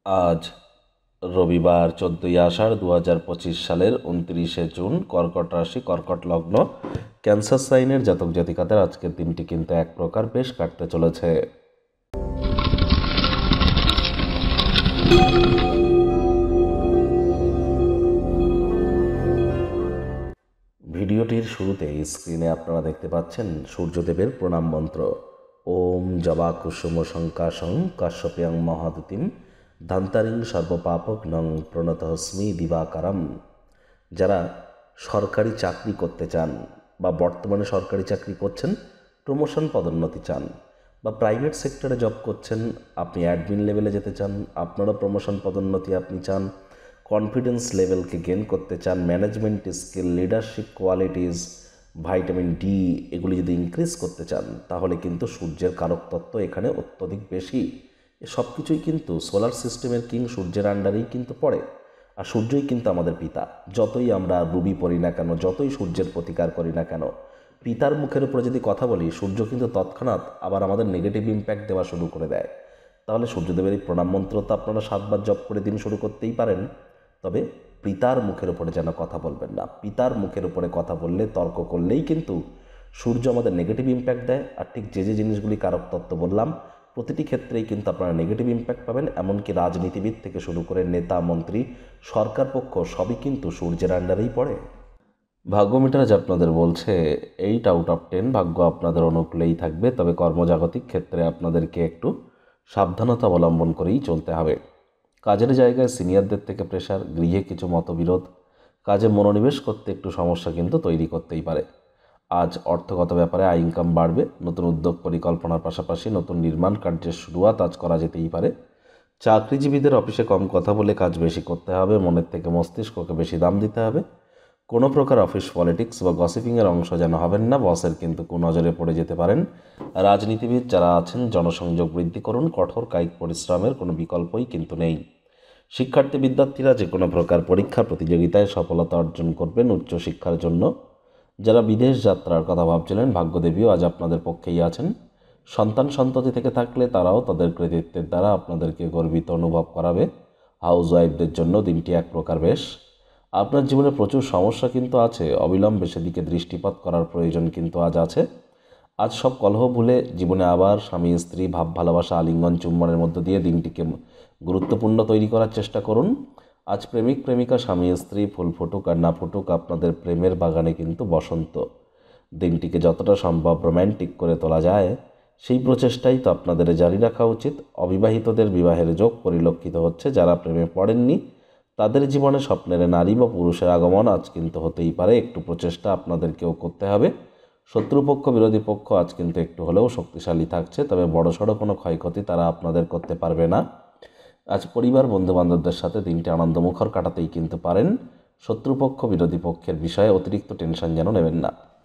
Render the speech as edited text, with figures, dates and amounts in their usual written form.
আজ রবিবার 14ই আষাঢ় 2025 সালের 29শে জুন, কর্কট রাশি, কর্কট লগ্ন, ক্যান্সার সাইনের জাতক জাতিকাদের আজকের দিনটি কিন্তু এক প্রকার বেশ কাটতে চলেছে। ভিডিওটির শুরুতে স্ক্রিনে আপনারা দেখতে পাচ্ছেন সূর্যদেবের প্রণাম মন্ত্র। ওম জবা কুসুম শঙ্কাশং কাশ্যপ্যাং মহাদুতিম ধান্তারিং সর্বপাপঘ্নং প্রণতহস্মি দিবাকারম। যারা সরকারি চাকরি করতে চান বা বর্তমানে সরকারি চাকরি করছেন, প্রমোশন পদোন্নতি চান, বা প্রাইভেট সেক্টরে জব করছেন, আপনি অ্যাডমিন লেভেলে যেতে চান, আপনারও প্রমোশন পদোন্নতি আপনি চান, কনফিডেন্স লেভেলকে গেন করতে চান, management skill, leadership qualities, vitamin D এগুলি যদি ইনক্রিজ করতে চান, তাহলে কিন্তু সূর্যের কারক তত্ত্ব এখানে অত্যধিক বেশি। সব কিছুই কিন্তু সোলার সিস্টেমের কিং সূর্যের আন্ডারেই কিন্তু পড়ে। আর সূর্যই কিন্তু আমাদের পিতা। যতই আমরা রুবি পড়ি না কেন, যতই সূর্যের প্রতিকার করি না কেন, পিতার মুখের উপরে যদি কথা বলি, সূর্য কিন্তু তৎক্ষণাৎ আবার আমাদের নেগেটিভ ইম্প্যাক্ট দেওয়া শুরু করে দেয়। তাহলে সূর্যদেবের এই প্রণাম মন্ত্র তো আপনারা 7বার জপ করে দিন শুরু করতেই পারেন, তবে পিতার মুখের উপরে যেন কথা বলবেন না। পিতার মুখের উপরে কথা বললে, তর্ক করলেই কিন্তু সূর্য আমাদের নেগেটিভ ইম্প্যাক্ট দেয়। আর ঠিক যে যে জিনিসগুলি কারক তত্ত্ব বললাম, প্রতিটি ক্ষেত্রেই কিন্তু আপনারা নেগেটিভ ইম্প্যাক্ট পাবেন। এমনকি রাজনীতিবিদ থেকে শুরু করে নেতা, মন্ত্রী, সরকার পক্ষ সবই কিন্তু সূর্যের আন্ডারেই পড়ে। ভাগ্য মিটার আজ আপনাদের বলছে 8 আউট অফ 10 ভাগ্য আপনাদের অনুকূলেই থাকবে, তবে কর্মজাগতিক ক্ষেত্রে আপনাদেরকে একটু সাবধানতা অবলম্বন করেই চলতে হবে। কাজের জায়গায় সিনিয়রদের থেকে প্রেশার, গৃহে কিছু মতবিরোধ, কাজে মনোনিবেশ করতে একটু সমস্যা কিন্তু তৈরি করতেই পারে। আজ অর্থগত ব্যাপারে আয় ইনকাম বাড়বে। নতুন উদ্যোগ পরিকল্পনার পাশাপাশি নতুন নির্মাণ কার্যের শুরুয়াত আজ করা যেতেই পারে। চাকরিজীবীদের অফিসে কম কথা বলে কাজ বেশি করতে হবে, মনের থেকে মস্তিষ্ককে বেশি দাম দিতে হবে। কোনো প্রকার অফিস পলিটিক্স বা গসিপিংয়ের অংশ যেন হবেন না, বসের কিন্তু কুনজরে পড়ে যেতে পারেন। রাজনীতিবিদ যারা আছেন, জনসংযোগ বৃদ্ধি করুন, কঠোর কায়িক পরিশ্রমের কোনো বিকল্পই কিন্তু নেই। শিক্ষার্থী বিদ্যার্থীরা যে কোনো প্রকার পরীক্ষা প্রতিযোগিতায় সফলতা অর্জন করবেন উচ্চশিক্ষার জন্য। যারা বিদেশ যাত্রার কথা ভাবছিলেন, ভাগ্যদেবীও আজ আপনাদের পক্ষেই আছেন। সন্তান সন্ততি থেকে থাকলে তারাও তাদের কৃতিত্বের দ্বারা আপনাদেরকে গর্বিত অনুভব করাবে। হাউস ওয়াইফদের জন্য দিনটি এক প্রকার বেশ। আপনার জীবনে প্রচুর সমস্যা কিন্তু আছে, অবিলম্বে সেদিকে দৃষ্টিপাত করার প্রয়োজন কিন্তু আজ আছে। আজ সব কলহ ভুলে জীবনে আবার স্বামী স্ত্রী ভাব, ভালোবাসা, আলিঙ্গন, চুম্বনের মধ্য দিয়ে দিনটিকে গুরুত্বপূর্ণ তৈরি করার চেষ্টা করুন। আজ প্রেমিক প্রেমিকা, স্বামী স্ত্রী, ফুল ফুটুক আর না ফুটুক, আপনাদের প্রেমের বাগানে কিন্তু বসন্ত। দিনটিকে যতটা সম্ভব রোম্যান্টিক করে তোলা যায়, সেই প্রচেষ্টাই তো আপনাদের জারি রাখা উচিত। অবিবাহিতদের বিবাহের যোগ পরিলক্ষিত হচ্ছে। যারা প্রেমে পড়েননি, তাদের জীবনে স্বপ্নের নারী বা পুরুষের আগমন আজ কিন্তু হতেই পারে। একটু প্রচেষ্টা আপনাদেরকেও করতে হবে। শত্রুপক্ষ, বিরোধী পক্ষ আজ কিন্তু একটু হলেও শক্তিশালী থাকছে, তবে বড়সড় কোনো ক্ষয়ক্ষতি তারা আপনাদের করতে পারবে না। আজ পরিবার, বন্ধুবান্ধবদের সাথে দিনটি আনন্দমুখর কাটাতেই কিন্তু পারেন। শত্রুপক্ষ, বিরোধী পক্ষের বিষয়ে অতিরিক্ত টেনশন যেন নেবেন না।